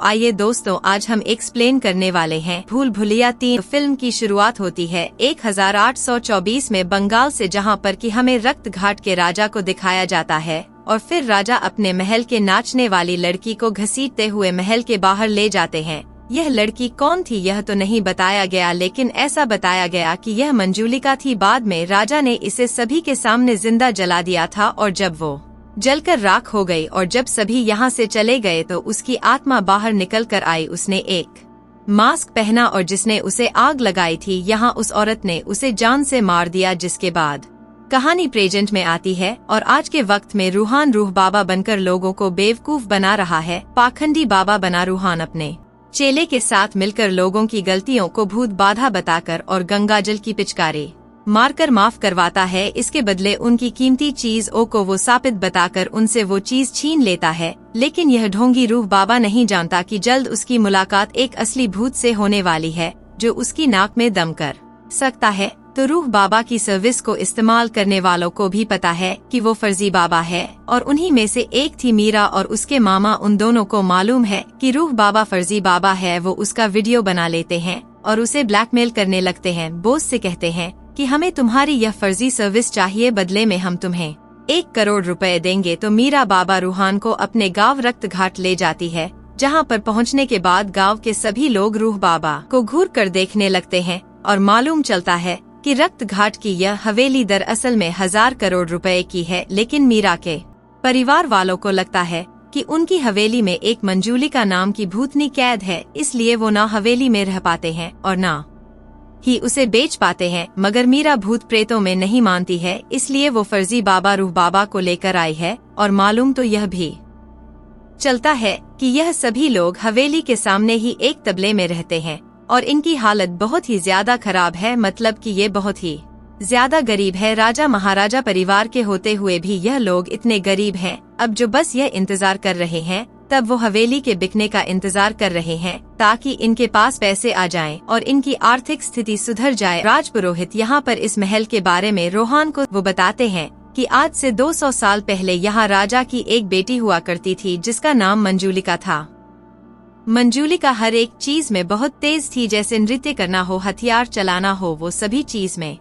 आइए दोस्तों, आज हम एक्सप्लेन करने वाले हैं भूल भुलैया 3। फिल्म की शुरुआत होती है 1824 में बंगाल से, जहां पर कि हमें रक्त घाट के राजा को दिखाया जाता है और फिर राजा अपने महल के नाचने वाली लड़की को घसीटते हुए महल के बाहर ले जाते हैं। यह लड़की कौन थी यह तो नहीं बताया गया, लेकिन ऐसा बताया गया कि यह मंजूलिका थी। बाद में राजा ने इसे सभी के सामने जिंदा जला दिया था और जब वो जलकर राख हो गई और जब सभी यहाँ से चले गए तो उसकी आत्मा बाहर निकल कर आई। उसने एक मास्क पहना और जिसने उसे आग लगाई थी, यहाँ उस औरत ने उसे जान से मार दिया। जिसके बाद कहानी प्रेजेंट में आती है और आज के वक्त में रूहान रूह बाबा बनकर लोगों को बेवकूफ बना रहा है। पाखंडी बाबा बना रूहान अपने चेले के साथ मिलकर लोगों की गलतियों को भूत बाधा बताकर और गंगाजल की पिचकारी मारकर माफ करवाता है। इसके बदले उनकी कीमती चीजों को वो साबित बताकर उनसे वो चीज छीन लेता है। लेकिन यह ढोंगी रूह बाबा नहीं जानता कि जल्द उसकी मुलाकात एक असली भूत से होने वाली है जो उसकी नाक में दम कर सकता है। तो रूह बाबा की सर्विस को इस्तेमाल करने वालों को भी पता है कि वो फर्जी बाबा है और उन्हीं में से एक थी मीरा और उसके मामा। उन दोनों को मालूम है कि रूह बाबा फर्जी बाबा है। वो उसका वीडियो बना लेते हैं और उसे ब्लैकमेल करने लगते हैं। बॉस से कहते हैं कि हमें तुम्हारी यह फर्जी सर्विस चाहिए, बदले में हम तुम्हें 1 करोड़ रुपए देंगे। तो मीरा बाबा रूहान को अपने गांव रक्त घाट ले जाती है, जहां पर पहुंचने के बाद गांव के सभी लोग रूह बाबा को घूर कर देखने लगते हैं और मालूम चलता है कि रक्त घाट की यह हवेली दरअसल में 1000 करोड़ रुपए की है। लेकिन मीरा के परिवार वालों को लगता है कि उनकी हवेली में एक मंजूलिका नाम की भूतनी कैद है, इसलिए वो ना हवेली में रह पाते हैं और ना ही उसे बेच पाते हैं। मगर मीरा भूत प्रेतों में नहीं मानती है, इसलिए वो फर्जी बाबा रूह बाबा को लेकर आई है। और मालूम तो यह भी चलता है कि यह सभी लोग हवेली के सामने ही एक तबले में रहते हैं और इनकी हालत बहुत ही ज्यादा खराब है, मतलब कि ये बहुत ही ज्यादा गरीब है। राजा महाराजा परिवार के होते हुए भी यह लोग इतने गरीब हैं अब जो बस यह इंतजार कर रहे हैं तब वो हवेली के बिकने का इंतजार कर रहे हैं ताकि इनके पास पैसे आ जाएं और इनकी आर्थिक स्थिति सुधर जाए। राजपुरोहित यहाँ पर इस महल के बारे में रोहान को वो बताते हैं कि आज से 200 साल पहले यहाँ राजा की एक बेटी हुआ करती थी जिसका नाम मंजूलिका था। मंजूलिका हर एक चीज में बहुत तेज थी, जैसे नृत्य करना हो, हथियार चलाना हो, वो सभी चीज में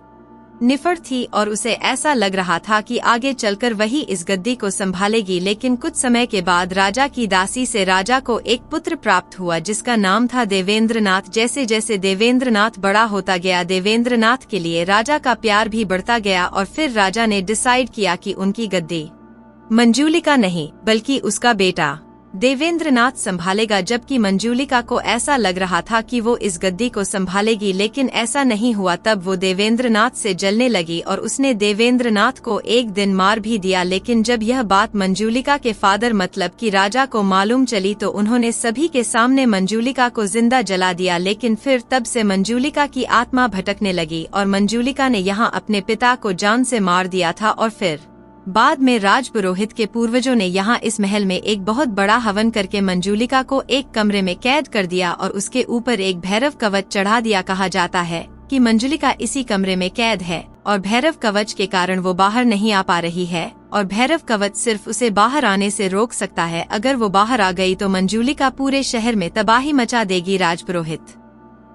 निफर थी और उसे ऐसा लग रहा था कि आगे चलकर वही इस गद्दी को संभालेगी। लेकिन कुछ समय के बाद राजा की दासी से राजा को एक पुत्र प्राप्त हुआ जिसका नाम था देवेंद्रनाथ। जैसे जैसे देवेंद्रनाथ बड़ा होता गया, देवेंद्रनाथ के लिए राजा का प्यार भी बढ़ता गया और फिर राजा ने डिसाइड किया कि उनकी गद्दी मंजूलिका नहीं बल्कि उसका बेटा देवेंद्रनाथ संभालेगा। जबकि मंजूलिका को ऐसा लग रहा था कि वो इस गद्दी को संभालेगी, लेकिन ऐसा नहीं हुआ। तब वो देवेंद्रनाथ से जलने लगी और उसने देवेंद्रनाथ को एक दिन मार भी दिया। लेकिन जब यह बात मंजूलिका के फादर मतलब कि राजा को मालूम चली तो उन्होंने सभी के सामने मंजूलिका को जिंदा जला दिया। लेकिन फिर तब से मंजूलिका की आत्मा भटकने लगी और मंजूलिका ने यहाँ अपने पिता को जान से मार दिया था। और फिर बाद में राजपुरोहित के पूर्वजों ने यहाँ इस महल में एक बहुत बड़ा हवन करके मंजूलिका को एक कमरे में कैद कर दिया और उसके ऊपर एक भैरव कवच चढ़ा दिया। कहा जाता है कि मंजूलिका इसी कमरे में कैद है और भैरव कवच के कारण वो बाहर नहीं आ पा रही है और भैरव कवच सिर्फ उसे बाहर आने से रोक सकता है। अगर वो बाहर आ गई तो मंजूलिका पूरे शहर में तबाही मचा देगी। राजपुरोहित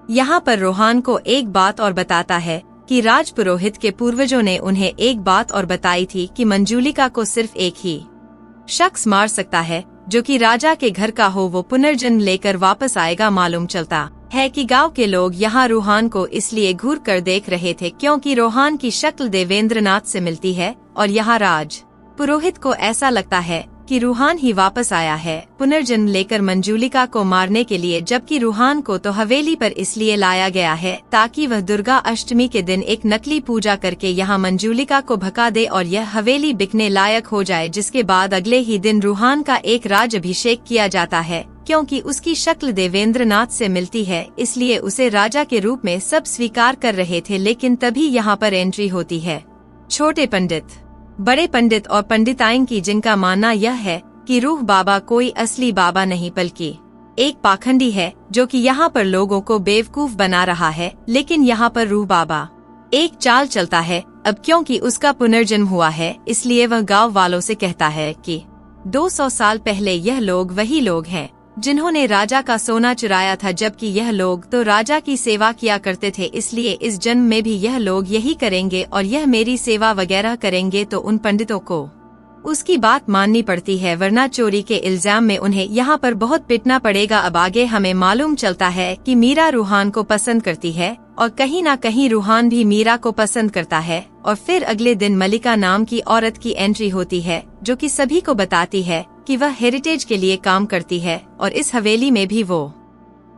यहाँ पर रोहान को एक बात और बताता है कि राजपुरोहित के पूर्वजों ने उन्हें एक बात और बताई थी कि मंजूलिका को सिर्फ एक ही शख्स मार सकता है जो कि राजा के घर का हो, वो पुनर्जन्म लेकर वापस आएगा। मालूम चलता है कि गांव के लोग यहाँ रूहान को इसलिए घूर कर देख रहे थे क्योंकि रूहान की शक्ल देवेंद्रनाथ से मिलती है और यहाँ राजपुरोहित को ऐसा लगता है कि रूहान ही वापस आया है पुनर्जन्म लेकर मंजूलिका को मारने के लिए। जबकि रूहान को तो हवेली पर इसलिए लाया गया है ताकि वह दुर्गा अष्टमी के दिन एक नकली पूजा करके यहाँ मंजूलिका को भगा दे और यह हवेली बिकने लायक हो जाए। जिसके बाद अगले ही दिन रूहान का एक राज अभिषेक किया जाता है। क्योंकि उसकी शक्ल देवेंद्रनाथ से मिलती है इसलिए उसे राजा के रूप में सब स्वीकार कर रहे थे। लेकिन तभी यहाँ पर एंट्री होती है छोटे पंडित, बड़े पंडित और पंडिताइन की, जिनका मानना यह है कि रूह बाबा कोई असली बाबा नहीं बल्कि एक पाखंडी है जो कि यहाँ पर लोगों को बेवकूफ बना रहा है। लेकिन यहाँ पर रूह बाबा एक चाल चलता है। अब क्योंकि उसका पुनर्जन्म हुआ है इसलिए वह गांव वालों से कहता है कि 200 साल पहले यह लोग वही लोग हैं जिन्होंने राजा का सोना चुराया था, जबकि यह लोग तो राजा की सेवा किया करते थे, इसलिए इस जन्म में भी यह लोग यही करेंगे और यह मेरी सेवा वगैरह करेंगे। तो उन पंडितों को उसकी बात माननी पड़ती है, वरना चोरी के इल्जाम में उन्हें यहाँ पर बहुत पिटना पड़ेगा। अब आगे हमें मालूम चलता है कि मीरा रूहान को पसंद करती है और कहीं ना कहीं रूहान भी मीरा को पसंद करता है। और फिर अगले दिन मलिका नाम की औरत की एंट्री होती है, जो कि सभी को बताती है कि वह हेरिटेज के लिए काम करती है और इस हवेली में भी वो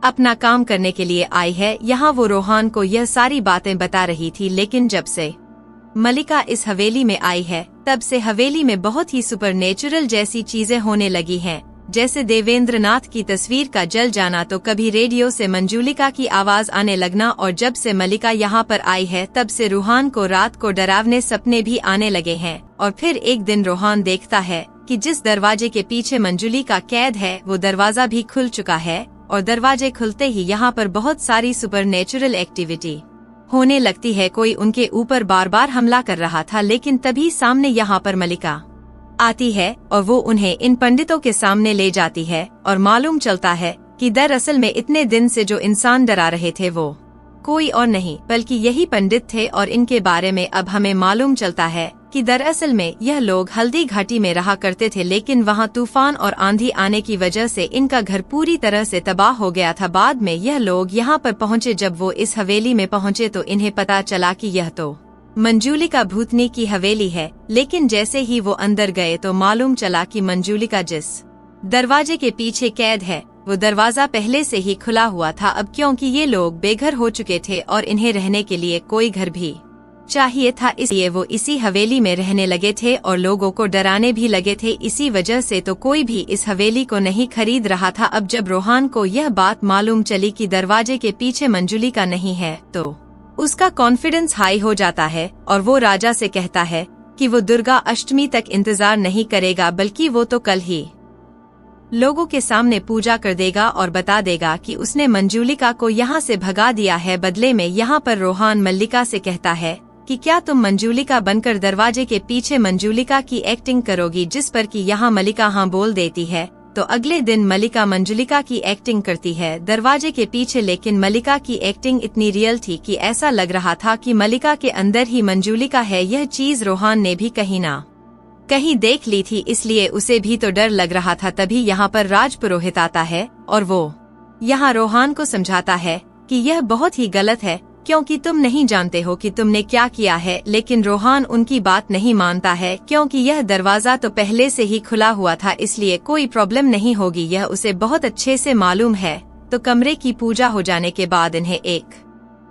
अपना काम करने के लिए आई है। यहाँ वो रूहान को यह सारी बातें बता रही थी, लेकिन जब से मलिका इस हवेली में आई है तब से हवेली में बहुत ही सुपरनेचुरल जैसी चीजें होने लगी हैं, जैसे देवेंद्रनाथ की तस्वीर का जल जाना, तो कभी रेडियो से मंजूलिका की आवाज आने लगना। और जब से मलिका यहाँ पर आई है तब से रूहान को रात को डरावने सपने भी आने लगे हैं। और फिर एक दिन रूहान देखता है कि जिस दरवाजे के पीछे मंजूलिका कैद है वो दरवाजा भी खुल चुका है। और दरवाजे खुलते ही यहाँ पर बहुत सारी सुपरनेचुरल एक्टिविटी होने लगती है। कोई उनके ऊपर बार बार हमला कर रहा था, लेकिन तभी सामने यहाँ पर मलिका आती है और वो उन्हें इन पंडितों के सामने ले जाती है। और मालूम चलता है कि दरअसल में इतने दिन से जो इंसान डरा रहे थे वो कोई और नहीं बल्कि यही पंडित थे। और इनके बारे में अब हमें मालूम चलता है कि दरअसल में यह लोग हल्दी घाटी में रहा करते थे, लेकिन वहाँ तूफान और आंधी आने की वजह से इनका घर पूरी तरह से तबाह हो गया था। बाद में यह लोग यहाँ पर पहुँचे। जब वो इस हवेली में पहुँचे तो इन्हें पता चला कि यह तो मंजूलिका भूतनी की हवेली है। लेकिन जैसे ही वो अंदर गए तो मालूम चला कि मंजूलिका जिस दरवाजे के पीछे कैद है वो दरवाजा पहले से ही खुला हुआ था। अब क्योंकि ये लोग बेघर हो चुके थे और इन्हें रहने के लिए कोई घर भी चाहिए था, इसलिए वो इसी हवेली में रहने लगे थे और लोगों को डराने भी लगे थे। इसी वजह से तो कोई भी इस हवेली को नहीं खरीद रहा था। अब जब रूहान को यह बात मालूम चली कि दरवाजे के पीछे मंजूलिका नहीं है तो उसका कॉन्फिडेंस हाई हो जाता है और वो राजा से कहता है कि वो दुर्गा अष्टमी तक इंतजार नहीं करेगा, बल्कि वो तो कल ही लोगों के सामने पूजा कर देगा और बता देगा कि उसने मंजूलिका को यहाँ से भगा दिया है। बदले में यहाँ पर रूहान मल्लिका से कहता है कि क्या तुम मंजूलिका बनकर दरवाजे के पीछे मंजूलिका की एक्टिंग करोगी, जिस पर कि यहाँ मल्लिका हाँ बोल देती है। तो अगले दिन मल्लिका मंजूलिका की एक्टिंग करती है दरवाजे के पीछे, लेकिन मल्लिका की एक्टिंग इतनी रियल थी कि ऐसा लग रहा था कि मल्लिका के अंदर ही मंजूलिका है। यह चीज रूहान ने भी कहीं ना कहीं देख ली थी, इसलिए उसे भी तो डर लग रहा था। तभी यहाँ पर राजपुरोहित आता है और वो यहाँ रूहान को समझाता है कि यह बहुत ही गलत है, क्योंकि तुम नहीं जानते हो कि तुमने क्या किया है। लेकिन रूहान उनकी बात नहीं मानता है, क्योंकि यह दरवाजा तो पहले से ही खुला हुआ था, इसलिए कोई प्रॉब्लम नहीं होगी, यह उसे बहुत अच्छे से मालूम है। तो कमरे की पूजा हो जाने के बाद इन्हें एक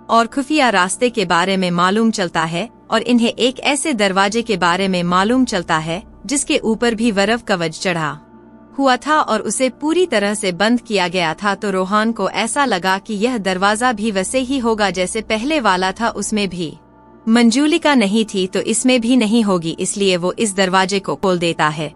और खुफिया रास्ते के बारे में मालूम चलता है और इन्हें एक ऐसे दरवाजे के बारे में मालूम चलता है जिसके ऊपर भी वरव कवच चढ़ा हुआ था और उसे पूरी तरह से बंद किया गया था। तो रूहान को ऐसा लगा कि यह दरवाजा भी वैसे ही होगा जैसे पहले वाला था, उसमें भी मंजूलिका नहीं थी तो इसमें भी नहीं होगी, इसलिए वो इस दरवाजे को खोल देता है।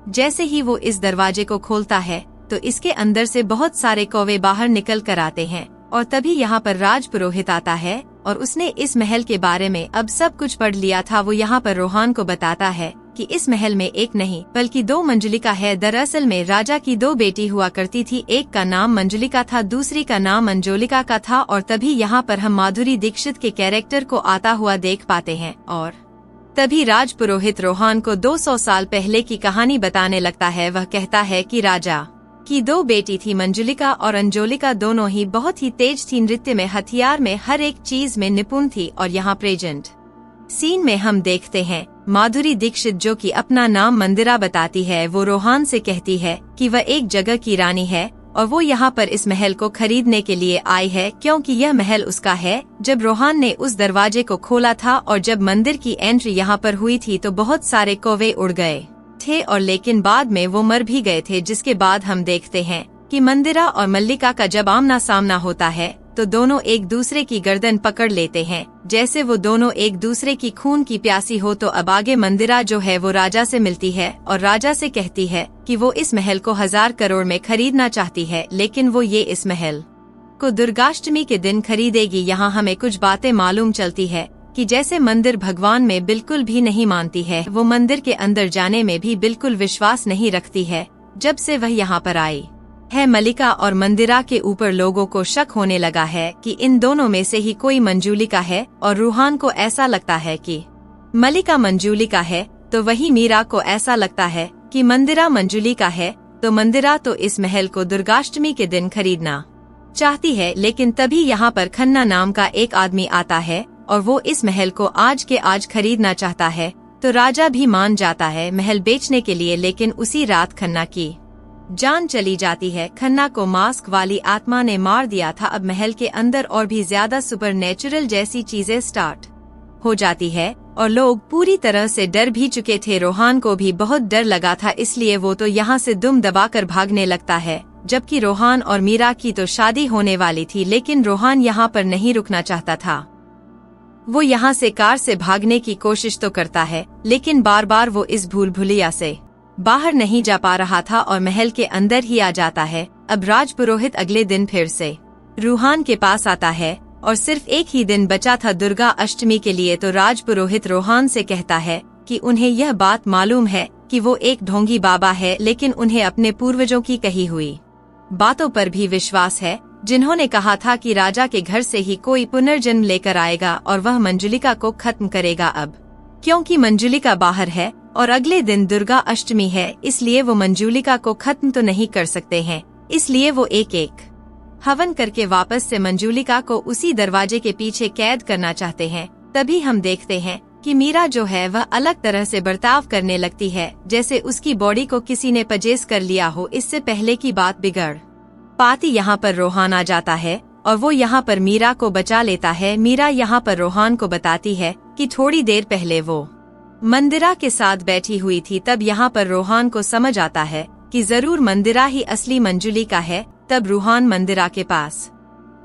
जैसे ही वो इस दरवाजे को खोलता है तो इसके अंदर से बहुत सारे कौवे बाहर निकल कर आते हैं और तभी यहाँ पर राजपुरोहित आता है और उसने इस महल के बारे में अब सब कुछ पढ़ लिया था। वो यहाँ पर रूहान को बताता है कि इस महल में एक नहीं बल्कि दो मंजूलिका है। दरअसल में राजा की दो बेटी हुआ करती थी, एक का नाम मंजूलिका था, दूसरी का नाम मंजोलिका का था। और तभी यहाँ पर हम माधुरी दीक्षित के कैरेक्टर को आता हुआ देख पाते हैं और तभी राजपुरोहित रूहान को 200 साल पहले की कहानी बताने लगता है। वह कहता है कि राजा की दो बेटी थी, मंजूलिका और अंजोलिका, दोनों ही बहुत ही तेज थी, नृत्य में, हथियार में, हर एक चीज में निपुण थी। और यहाँ प्रेजेंट सीन में हम देखते हैं माधुरी दीक्षित जो कि अपना नाम मंदिरा बताती है, वो रूहान से कहती है कि वह एक जगह की रानी है और वो यहाँ पर इस महल को खरीदने के लिए आई है, क्योंकि यह महल उसका है। जब रूहान ने उस दरवाजे को खोला था और जब मंदिर की एंट्री यहाँ पर हुई थी तो बहुत सारे कौवे उड़ गए थे और लेकिन बाद में वो मर भी गए थे। जिसके बाद हम देखते हैं कि मंदिरा और मल्लिका का जब आमना सामना होता है तो दोनों एक दूसरे की गर्दन पकड़ लेते हैं, जैसे वो दोनों एक दूसरे की खून की प्यासी हो। तो अब आगे मंदिरा जो है वो राजा से मिलती है और राजा से कहती है कि वो इस महल को 1000 करोड़ में खरीदना चाहती है, लेकिन वो ये इस महल को दुर्गाष्टमी के दिन खरीदेगी। यहाँ हमें कुछ बातें मालूम चलती है कि जैसे मंदिर भगवान में बिल्कुल भी नहीं मानती है, वो मंदिर के अंदर जाने में भी बिल्कुल विश्वास नहीं रखती है। जब से वह यहाँ पर आई है। मल्लिका और मंदिरा के ऊपर लोगों को शक होने लगा है कि इन दोनों में से ही कोई मंजूलिका है, और रूहान को ऐसा लगता है कि मल्लिका मंजूलिका है, तो वही मीरा को ऐसा लगता है कि मंदिरा मंजूलिका है। तो मंदिरा तो इस महल को दुर्गाष्टमी के दिन खरीदना चाहती है, लेकिन तभी यहाँ पर खन्ना नाम का एक आदमी आता है और वो इस महल को आज के आज खरीदना चाहता है। तो राजा भी मान जाता है महल बेचने के लिए, लेकिन उसी रात खन्ना की जान चली जाती है। खन्ना को मास्क वाली आत्मा ने मार दिया था। अब महल के अंदर और भी ज्यादा सुपरनेचुरल जैसी चीजें स्टार्ट हो जाती है और लोग पूरी तरह से डर भी चुके थे। रोहान को भी बहुत डर लगा था, इसलिए वो तो यहाँ से दुम दबाकर भागने लगता है। जबकि रोहान और मीरा की तो शादी होने वाली थी, लेकिन रोहान यहाँ पर नहीं रुकना चाहता था। वो यहाँ से कार से भागने की कोशिश तो करता है, लेकिन बार बार वो इस भूल भुलैया से बाहर नहीं जा पा रहा था और महल के अंदर ही आ जाता है। अब राजपुरोहित अगले दिन फिर से रूहान के पास आता है और सिर्फ एक ही दिन बचा था दुर्गा अष्टमी के लिए। तो राजपुरोहित रोहान से कहता है कि उन्हें यह बात मालूम है कि वो एक ढोंगी बाबा है, लेकिन उन्हें अपने पूर्वजों की कही हुई बातों पर भी विश्वास है, जिन्होंने कहा था कि राजा के घर से ही कोई पुनर्जन्म लेकर आएगा और वह मंजुलिका को खत्म करेगा। अब क्योंकि मंजुलिका बाहर है और अगले दिन दुर्गा अष्टमी है, इसलिए वो मंजुलिका को खत्म तो नहीं कर सकते हैं। इसलिए वो एक एक हवन करके वापस से मंजुलिका को उसी दरवाजे के पीछे कैद करना चाहते हैं। तभी हम देखते हैं कि मीरा जो है वह अलग तरह से बर्ताव करने लगती है, जैसे उसकी बॉडी को किसी ने पजेस कर लिया हो। इससे पहले की बात बिगड़ पाती यहाँ पर रोहान आ जाता है और वो यहाँ पर मीरा को बचा लेता है। मीरा यहाँ पर रोहान को बताती है कि थोड़ी देर पहले वो मंदिरा के साथ बैठी हुई थी। तब यहाँ पर रोहान को समझ आता है कि जरूर मंदिरा ही असली मंजुलिका है। तब रूहान मंदिरा के पास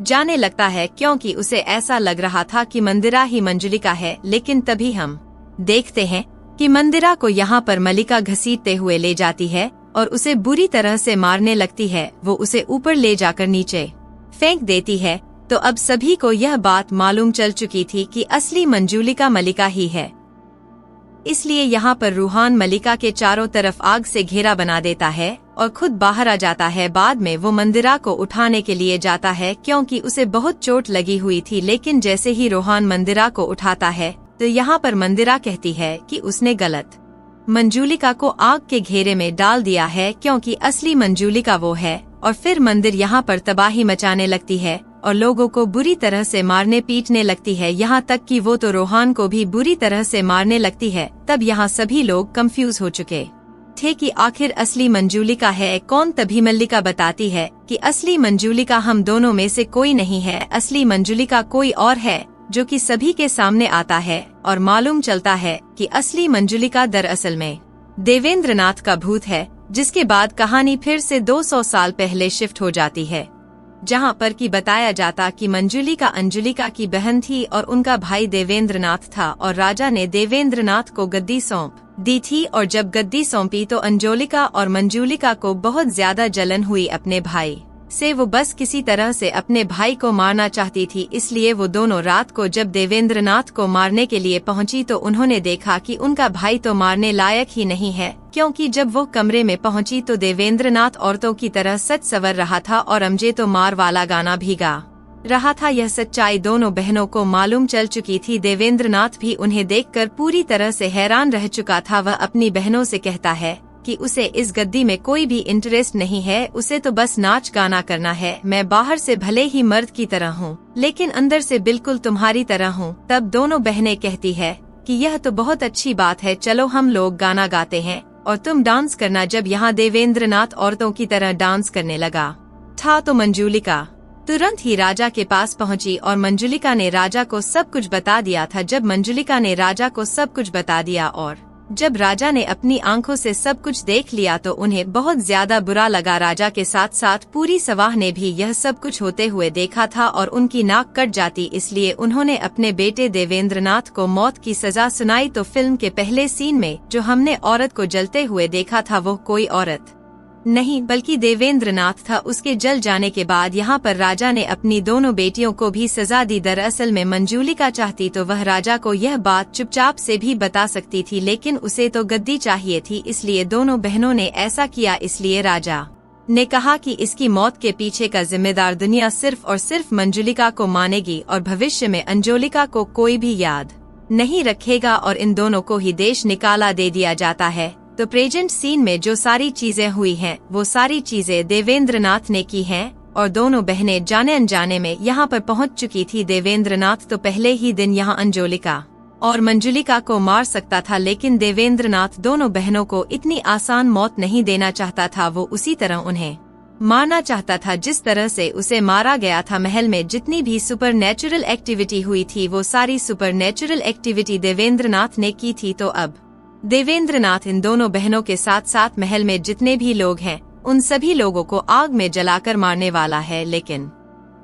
जाने लगता है, क्योंकि उसे ऐसा लग रहा था कि मंदिरा ही मंजुलिका है। लेकिन तभी हम देखते हैं कि मंदिरा को यहाँ पर मल्लिका घसीटते हुए ले जाती है और उसे बुरी तरह से मारने लगती है। वो उसे ऊपर ले जाकर नीचे फेंक देती है। तो अब सभी को यह बात मालूम चल चुकी थी कि असली मंजुलिका मल्लिका ही है। इसलिए यहाँ पर रूहान मल्लिका के चारों तरफ आग से घेरा बना देता है और खुद बाहर आ जाता है। बाद में वो मंदिरा को उठाने के लिए जाता है, क्योंकि उसे बहुत चोट लगी हुई थी। लेकिन जैसे ही रोहान मंदिरा को उठाता है तो यहाँ पर मंदिरा कहती है कि उसने गलत मंजुलिका को आग के घेरे में डाल दिया है, क्योंकि असली मंजुलिका वो है। और फिर मंदिर यहाँ पर तबाही मचाने लगती है और लोगों को बुरी तरह से मारने पीटने लगती है, यहाँ तक कि वो तो रोहान को भी बुरी तरह से मारने लगती है। तब यहाँ सभी लोग कंफ्यूज हो चुके थे कि आखिर असली मंजुलिका है कौन। तभी मल्लिका बताती है कि असली मंजुलिका हम दोनों में से कोई नहीं है, असली मंजुलिका कोई और है, जो कि सभी के सामने आता है। और मालूम चलता है कि असली मंजुलिका दरअसल में देवेंद्रनाथ का भूत है। जिसके बाद कहानी फिर से 200 साल पहले शिफ्ट हो जाती है, जहाँ पर कि बताया जाता कि मंजुलिका अंजुलिका की बहन थी और उनका भाई देवेंद्रनाथ था, और राजा ने देवेंद्रनाथ को गद्दी सौंप दी थी। और जब गद्दी सौंपी तो अंजुलिका और मंजुलिका को बहुत ज्यादा जलन हुई अपने भाई से। वो बस किसी तरह से अपने भाई को मारना चाहती थी। इसलिए वो दोनों रात को जब देवेंद्रनाथ को मारने के लिए पहुंची तो उन्होंने देखा कि उनका भाई तो मारने लायक ही नहीं है, क्योंकि जब वो कमरे में पहुंची तो देवेंद्रनाथ औरतों की तरह सच सवर रहा था और अमजे तो मार वाला गाना भी गा रहा था। यह सच्चाई दोनों बहनों को मालूम चल चुकी थी। देवेंद्रनाथ भी उन्हें देखकर पूरी तरह से हैरान रह चुका था। वह अपनी बहनों से कहता है कि उसे इस गद्दी में कोई भी इंटरेस्ट नहीं है, उसे तो बस नाच गाना करना है। मैं बाहर से भले ही मर्द की तरह हूँ, लेकिन अंदर से बिल्कुल तुम्हारी तरह हूँ। तब दोनों बहनें कहती है कि यह तो बहुत अच्छी बात है, चलो हम लोग गाना गाते हैं और तुम डांस करना। जब यहाँ देवेंद्रनाथ औरतों की तरह डांस करने लगा था तो मंजुलिका तुरंत ही राजा के पास पहुंची और मंजुलिका ने राजा को सब कुछ बता दिया था। जब मंजुलिका ने राजा को सब कुछ बता दिया और जब राजा ने अपनी आंखों से सब कुछ देख लिया तो उन्हें बहुत ज्यादा बुरा लगा। राजा के साथ साथ पूरी सवाह ने भी यह सब कुछ होते हुए देखा था और उनकी नाक कट जाती। इसलिए उन्होंने अपने बेटे देवेंद्रनाथ को मौत की सजा सुनाई। तो फिल्म के पहले सीन में जो हमने औरत को जलते हुए देखा था वो कोई औरत नहीं बल्कि देवेंद्रनाथ था। उसके जल जाने के बाद यहाँ पर राजा ने अपनी दोनों बेटियों को भी सजा दी। दरअसल में मंजुलिका चाहती तो वह राजा को यह बात चुपचाप से भी बता सकती थी, लेकिन उसे तो गद्दी चाहिए थी, इसलिए दोनों बहनों ने ऐसा किया। इसलिए राजा ने कहा कि इसकी मौत के पीछे का जिम्मेदार दुनिया सिर्फ और सिर्फ मंजुलिका को मानेगी और भविष्य में अंजोलिका को कोई भी याद नहीं रखेगा और इन दोनों को ही देश निकाला दे दिया जाता है। तो प्रेजेंट सीन में जो सारी चीजें हुई हैं, वो सारी चीजें देवेंद्रनाथ ने की हैं और दोनों बहनें जाने अनजाने में यहाँ पर पहुँच चुकी थी। देवेंद्रनाथ तो पहले ही दिन यहाँ अंजोलिका और मंजुलिका को मार सकता था, लेकिन देवेंद्रनाथ दोनों बहनों को इतनी आसान मौत नहीं देना चाहता था। वो उसी तरह उन्हें मारना चाहता था जिस तरह से उसे मारा गया था। महल में जितनी भी सुपर नेचुरल एक्टिविटी हुई थी, वो सारी सुपर नेचुरल एक्टिविटी देवेंद्रनाथ ने की थी। तो अब देवेंद्रनाथ इन दोनों बहनों के साथ साथ महल में जितने भी लोग हैं, उन सभी लोगों को आग में जलाकर मारने वाला है। लेकिन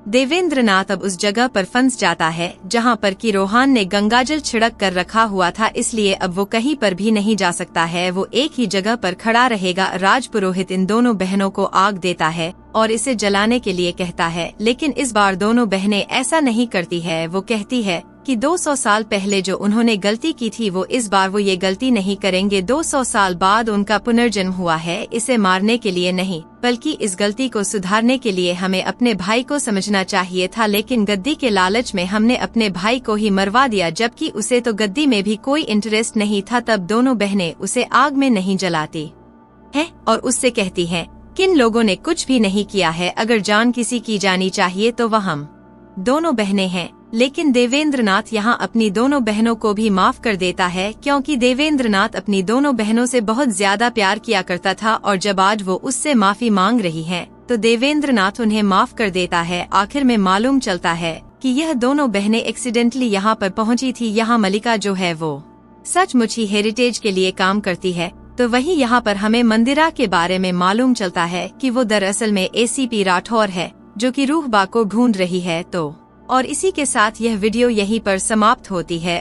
देवेंद्रनाथ अब उस जगह पर फंस जाता है जहां पर कि रोहान ने गंगाजल छिड़क कर रखा हुआ था, इसलिए अब वो कहीं पर भी नहीं जा सकता है। वो एक ही जगह पर खड़ा रहेगा। राजपुरोहित इन दोनों बहनों को आग देता है और इसे जलाने के लिए कहता है, लेकिन इस बार दोनों बहनें ऐसा नहीं करती है। वो कहती है कि 200 साल पहले जो उन्होंने गलती की थी, वो इस बार वो ये गलती नहीं करेंगे। 200 साल बाद उनका पुनर्जन्म हुआ है, इसे मारने के लिए नहीं, बल्कि इस गलती को सुधारने के लिए हमें अपने भाई को समझना चाहिए था। लेकिन गद्दी के लालच में हमने अपने भाई को ही मरवा दिया, जबकि उसे तो गद्दी में भी कोई इंटरेस्ट नहीं था। तब दोनों बहनें उसे आग में नहीं जलाती है और उससे कहती हैं, किन लोगों ने कुछ भी नहीं किया है। अगर जान किसी की जानी चाहिए तो वह हम दोनों बहनें हैं। लेकिन देवेंद्रनाथ यहाँ अपनी दोनों बहनों को भी माफ कर देता है, क्योंकि देवेंद्रनाथ अपनी दोनों बहनों से बहुत ज्यादा प्यार किया करता था और जब आज वो उससे माफी मांग रही हैं, तो देवेंद्रनाथ उन्हें माफ कर देता है। आखिर में मालूम चलता है कि यह दोनों बहनें एक्सीडेंटली यहाँ पर पहुँची थी। यहाँ मलिका जो है वो सचमुच ही हेरिटेज के लिए काम करती है। तो वही यहाँ पर हमें मंदिरा के बारे में मालूम चलता है कि वो दरअसल में ACP राठौर है, जो कि रूहबा को ढूंढ रही है। तो और इसी के साथ यह वीडियो यहीं पर समाप्त होती है।